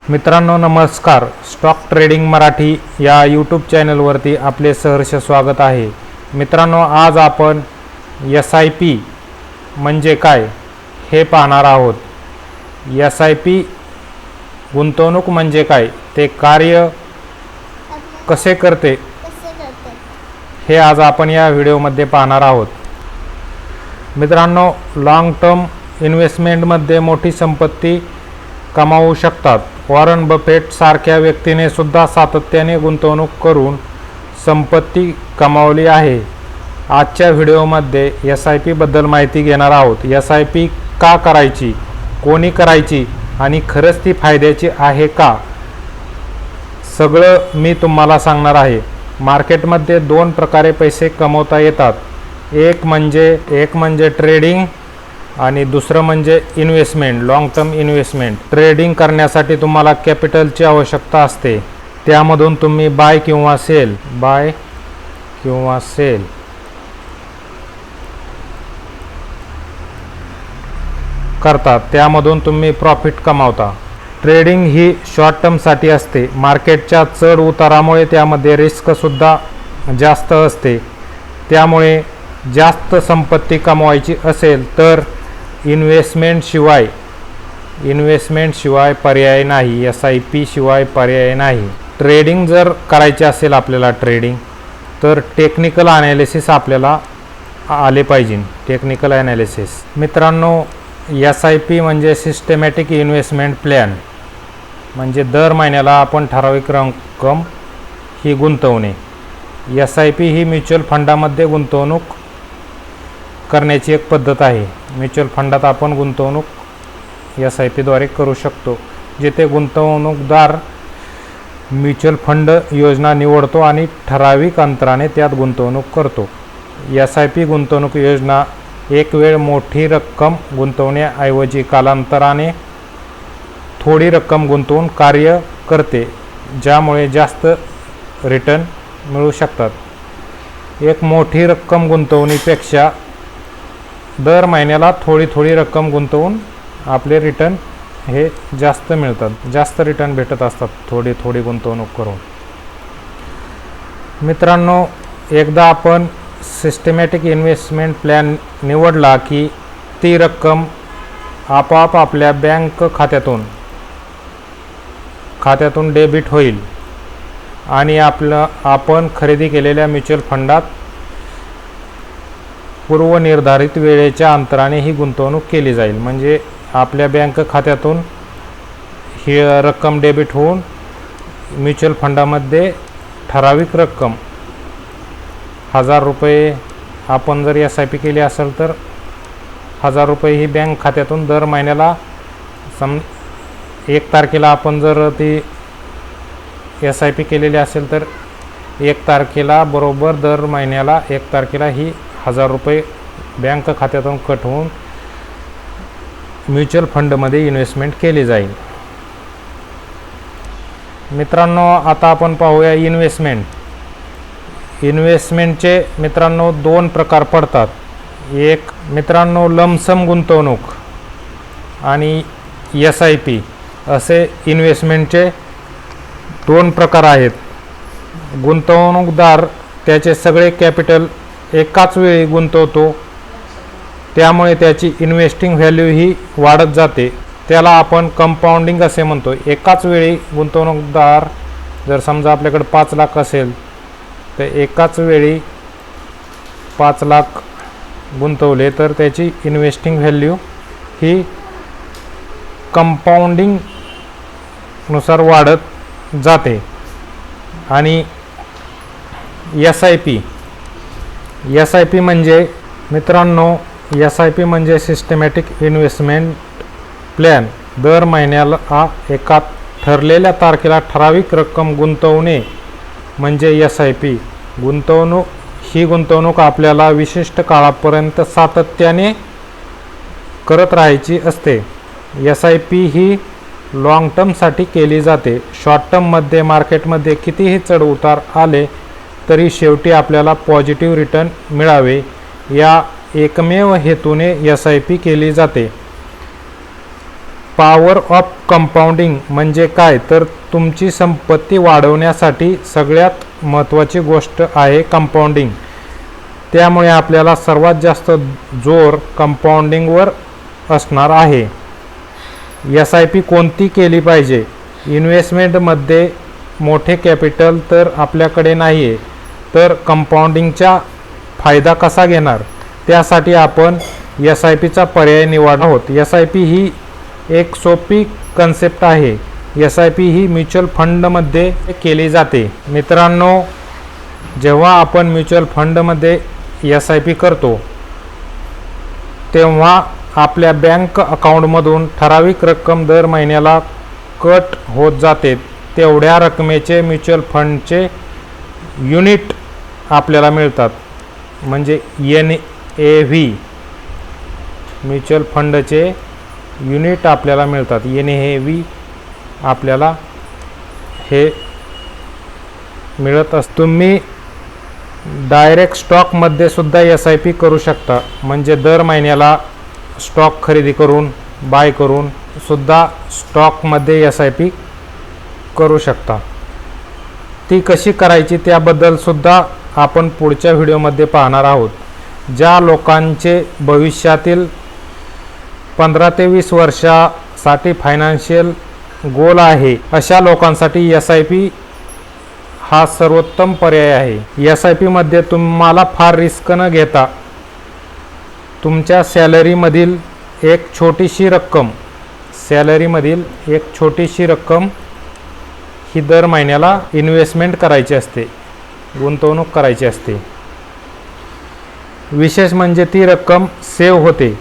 मित्रांनो नमस्कार. Stock trading Marathi या यूट्यूब चॅनलवरती आपले सहर्ष स्वागत आहे. मित्रांनो आज आपण SIP म्हणजे काय हे पाहणार आहोत. SIP गुंतवणूक म्हणजे काय, ते कार्य कसे करते हे आज आपण या व्हिडिओमध्ये पाहणार आहोत. मित्रांनो लॉंग टर्म इन्व्हेस्टमेंटमध्ये मोठी संपत्ती कमावू शकतात. वॉरन बफेट सारख्या व्यक्तीने सुद्धा सातत्याने गुंतवणूक करून संपत्ती कमावली आहे. आजच्या व्हिडिओमध्ये SIP बद्दल माहिती घेणार आहोत. SIP का करायची, कोणी करायची आणि खरंच ती फायद्याची आहे का, सगळं मी तुम्हाला सांगणार आहे. मार्केटमध्ये दोन प्रकारे पैसे कमवता येतात. एक म्हणजे ट्रेडिंग आणि दुसरं म्हणजे investment, long term investment. Trading करण्यासाठी तुम्हाला कॅपिटलची आवश्यकता असते. त्यामधून तुम्ही बाय किंवा सेल करता, त्यामधून तुम्ही प्रॉफिट कमावता. ट्रेडिंग ही शॉर्ट टर्मसाठी असते. मार्केटच्या चढ उतारामुळे त्यामध्ये रिस्कसुद्धा जास्त असते. त्यामुळे जास्त संपत्ती कमवायची असेल तर इन्व्हेस्टमेंट शिवाय पर्याय नाही. SIP शिवाय पर्याय नाही. ट्रेडिंग जर करायचे असेल आपल्याला तर टेक्निकल ॲनालिसिस आपल्याला आले पाहिजे. Technical analysis. मित्रांनो SIP म्हणजे सिस्टमॅटिक इन्व्हेस्टमेंट प्लॅन, म्हणजे दर महिन्याला आपण ठराविक रक्कम ही गुंतवणे. SIP ही म्युच्युअल फंडामध्ये गुंतवणूक करण्याची एक पद्धत आहे. म्युच्युअल फंडात आपण गुंतवणूक SIP द्वारे करू शकतो, जिथे गुंतवणूकदार म्युच्युअल फंड योजना निवडतो आणि ठराविक अंतराने त्यात गुंतवणूक करतो. SIP गुंतवणूक योजना एक वेळ मोठी रक्कम गुंतवण्याऐवजी कालांतराने थोडी रक्कम गुंतवून कार्य करते, ज्यामुळे जास्त रिटर्न मिळू शकतात. एक मोठी रक्कम गुंतवणीपेक्षा दर महिन्याला थोडी रक्कम गुंतवून आपले रिटर्न हे जास्त मिळतात, जास्त रिटर्न भेटत असतात थोडी गुंतवणूक करून. मित्रांनो एकदा आपण सिस्टमॅटिक इन्व्हेस्टमेंट प्लॅन निवडला की ती रक्कम आपोआप आपल्या बँक खात्यातून डेबिट होईल आणि आपण खरेदी केलेल्या म्युच्युअल फंडात पूर्वनिर्धारित वेळेच्या अंतराने ही गुंतवणूक केली जाईल. म्हणजे आपल्या बँक खात्यातून ही रक्कम डेबिट होऊन म्युच्युअल फंडामध्ये ठराविक रक्कम 1000 रुपये आपण जर SIP केली असेल तर 1000 रुपये ही बँक खात्यातून दर महिन्याला 1 तारखेला आपण जर ती SIP केलेली असेल तर 1 तारखेला बरोबर दर महिन्याला 1 तारखेला ही 1000 रुपये बँक खात्यातून कट होऊन म्युच्युअल फंडमध्ये इन्व्हेस्टमेंट केली जाईल. मित्रांनो आता आपण पाहूया इन्व्हेस्टमेंटचे मित्रांनो दोन प्रकार पडतात. एक मित्रांनो लमसम गुंतवणूक आणि SIP असे इन्व्हेस्टमेंटचे दोन प्रकार आहेत. गुंतवणूकदार त्याचे सगळे कॅपिटल एकाच वेळी गुंतवतो, त्यामुळे त्याची इन्व्हेस्टिंग व्हॅल्यू ही वाढत जाते. त्याला आपण कंपाऊंडिंग असे म्हणतो. एकाच वेळी गुंतवणूकदार जर समजा आपल्याकडे 5 लाख असेल तर एकाच वेळी 5 लाख गुंतवले तर त्याची इन्व्हेस्टिंग व्हॅल्यू ही कंपाऊंडिंग नुसार वाढत जाते. आणि SIP म्हणजे मित्रांनो SIP म्हणजे सिस्टमॅटिक इन्व्हेस्टमेंट प्लॅन. दर महिन्याला एका ठरलेल्या तारखेला ठराविक रक्कम गुंतवणे म्हणजे SIP. गुंतवणूक आपल्याला विशिष्ट काळापर्यंत सातत्याने करत राहायची असते. SIP ही लॉंग टर्मसाठी केली जाते. शॉर्ट टर्ममध्ये मार्केटमध्ये कितीही चढ उतार आले तरी शेवटी आपल्याला पॉझिटिव्ह रिटर्न मिळावे या एकमेव हेतूने SIP केली जाते. पॉवर ऑफ कंपाऊंडिंग म्हणजे काय, तर तुमची संपत्ती वाढवण्यासाठी सगळ्यात महत्त्वाची गोष्ट आहे कंपाऊंडिंग. त्यामुळे आपल्याला सर्वात जास्त जोर कंपाऊंडिंगवर असणार आहे. SIP कोणती केली पाहिजे? इन्व्हेस्टमेंटमध्ये मोठे कॅपिटल तर आपल्याकडे नाही आहे, तर कंपाऊंडिंगचा फायदा कसा घेणार, त्यासाठी आपण SIPचा पर्याय निवडणार आहोत. SIP ही एक सोपी कन्सेप्ट आहे. SIP ही म्युच्युअल फंडमध्ये केली जाते. मित्रांनो, जेव्हा आपण म्युच्युअल फंडमध्ये SIP करतो तेव्हा आपल्या बँक अकाउंटमधून ठराविक रक्कम दर महिन्याला कट होत जाते. तेवढ्या रकमेचे म्युच्युअल फंडचे युनिट आपल्याला मिळतात, म्हणजे NAV म्युच्युअल फंडचे युनिट आपल्याला मिळतात. NAV आपल्याला हे मिळत असतं. तुम्ही डायरेक्ट स्टॉकमध्ये सुद्धा SIP करू शकता, म्हणजे दर महिन्याला स्टॉक खरेदी करून बाय करून सुद्धा स्टॉकमध्ये SIP करू शकता. ती कशी करायची त्याबद्दल सुद्धा आपण पुढच्या व्हिडिओमध्ये पाहणार आहोत. ज्या लोकांचे भविष्यातील 15 ते 20 वर्षासाठी फायनान्शियल गोल आहे, अशा लोकांसाठी SIP हा सर्वोत्तम पर्याय आहे. SIP मध्ये तुम्हाला फार रिस्क न घेता तुमच्या सॅलरीमधील एक छोटीशी रक्कम ही दर महिन्याला इन्व्हेस्टमेंट करायची असते, गुंतवणूक करायची असते. विशेष म्हणजे ती रक्कम सेव्ह होते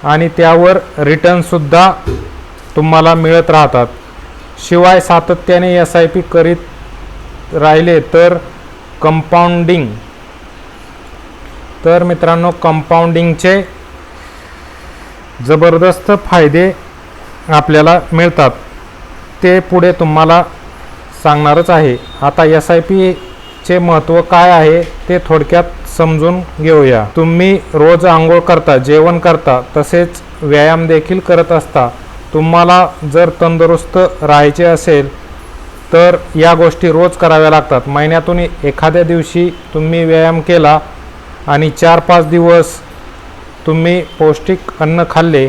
आणि त्यावर रिटर्नसुद्धा तुम्हाला मिळत राहतात. शिवाय सातत्याने SIP करीत राहिले तर मित्रांनो, कंपाऊंडिंगचे जबरदस्त फायदे आपल्याला मिळतात. ते पुढे तुम्हाला सांगणारच आहे. आता SIPचे महत्त्व काय आहे ते थोडक्यात समजून घेऊया. तुम्ही रोज आंघोळ करता, जेवण करता, तसेच व्यायाम देखील करत असता. तुम्हाला जर तंदुरुस्त राहायचे असेल तर या गोष्टी रोज कराव्या लागतात. महिन्यातून एखाद्या दिवशी तुम्ही व्यायाम केला आणि 4-5 दिवस तुम्ही पौष्टिक अन्न खाल्ले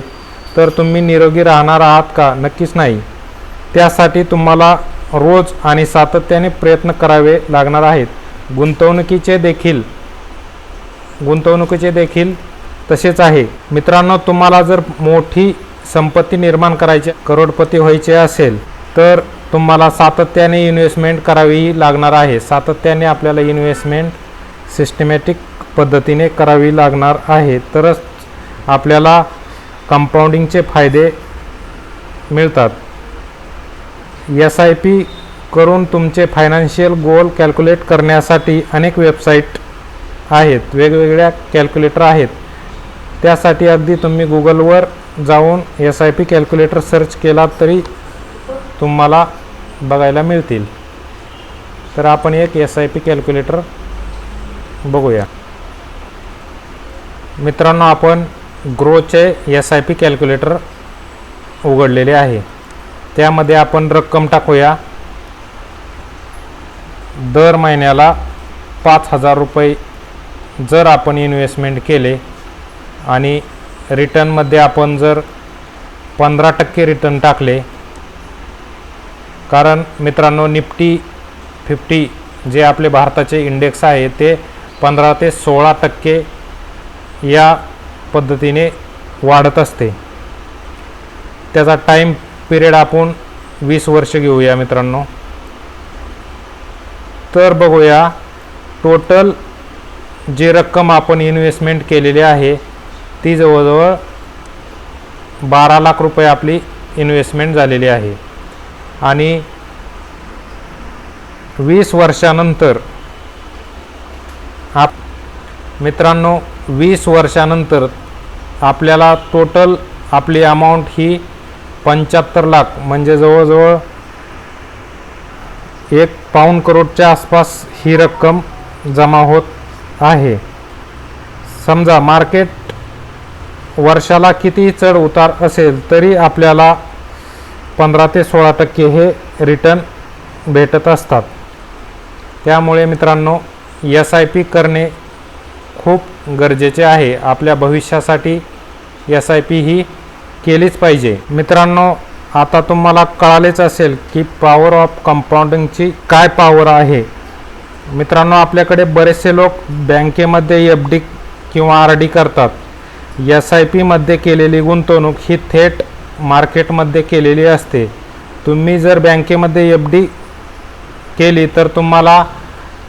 तर तुम्ही निरोगी राहणार आहात का? नक्कीच नाही. त्यासाठी तुम्हाला रोज आणि सातत्याने प्रयत्न करावे लागणार आहेत. गुंतवणुकीचे देखील तसेच आहे. मित्रांनो, तुम्हाला जर मोठी संपत्ती निर्माण करायची, करोडपती व्हायचे असेल तर तुम्हाला सातत्याने इन्व्हेस्टमेंट करावी लागणार आहे. सातत्याने आपल्याला इन्व्हेस्टमेंट सिस्टमॅटिक पद्धतीने करावी लागणार आहे, तरच आपल्याला कंपाऊंडिंगचे फायदे मिळतात. SIP करून तुमचे फायनान्शियल गोल कॅल्क्युलेट करण्यासाठी अनेक वेबसाईट आहेत, वेगवेगळ्या कॅल्क्युलेटर आहेत. त्यासाठी अगदी तुम्ही गुगलवर जाऊन SIP कॅल्क्युलेटर सर्च केला तरी तुम्हाला बघायला मिळतील. तर आपण एक SIP कॅल्क्युलेटर बघूया. मित्रांनो, आपण ग्रोचे SIP कॅल्क्युलेटर उघडलेले आहे. त्यामध्ये आपण रक्कम टाकूया. दर महिन्याला 5,000 रुपये जर आपण इन्व्हेस्टमेंट केले आणि रिटर्नमध्ये आपण जर 15% रिटर्न टाकले, कारण मित्रांनो निफ्टी 50 जे आपले भारताचे इंडेक्स आहे ते 15 ते 16% या पद्धतीने वाढत असते. त्याचा टाईम पिरियड आपण 20 वर्ष घेऊया मित्रांनो. तर बघूया टोटल जी रक्कम आपण इन्व्हेस्टमेंट केलेली आहे ती जवळजवळ 12 लाख रुपये आपली इन्व्हेस्टमेंट झालेली आहे. आणि 20 वर्षानंतर मित्रांनो 20 वर्षानंतर आपल्याला टोटल आपली अमाऊंट ही 75 लाख म्हणजे जवळजवळ 1 पाऊण करोडच्या आसपास ही रक्कम जमा होत आहे. समजा मार्केट वर्षाला किती चढ उतार असेल तरी आपल्याला 15 ते 16% हे रिटर्न भेटत असतात. त्यामुळे मित्रांनो SIP करणे खूप गरजेचे आहे. आपल्या भविष्यासाठी SIP ही केलीच पाहिजे. मित्रांनो आता तुम्हाला कळालेच असेल की पॉवर ऑफ कंपाऊंडिंगची काय पॉवर आहे. मित्रांनो आपल्याकडे बरेचसे लोक बँकेमध्ये FD किंवा RD करतात. SIP मध्ये केलेली गुंतवणूक ही थेट मार्केटमध्ये केलेली असते. तुम्ही जर बँकेमध्ये FD केली तर तुम्हाला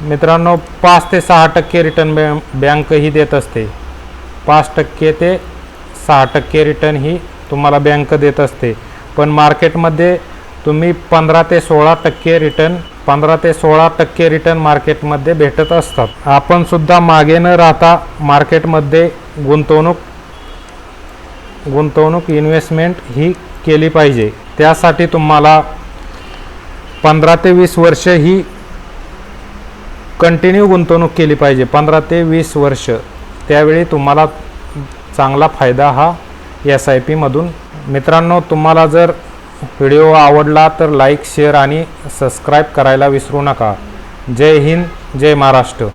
मित्रांनो 5 ते 6% रिटर्न बँक ही देत असते. 5% ते 6% रिटर्न ही तुम्हाला बँक देत असते. पण मार्केटमध्ये तुम्ही 15 ते 16% रिटर्न मार्केटमध्ये भेटत असतात. आपण सुद्धा मागे न राहता मार्केटमध्ये गुंतवणूक इन्व्हेस्टमेंट ही केली पाहिजे. त्यासाठी तुम्हाला 15 ते 20 वर्ष ही कंटिन्यू गुंतवणूक केली पाहिजे. 15 ते 20 वर्ष. त्यावेळी तुम्हाला चांगला फायदा हा SIP मधून. मित्रांनो तुम्हाला जर व्हिडिओ आवडला तर लाईक, शेअर आणि सबस्क्राईब करायला विसरू नका. जय हिंद, जय महाराष्ट्र.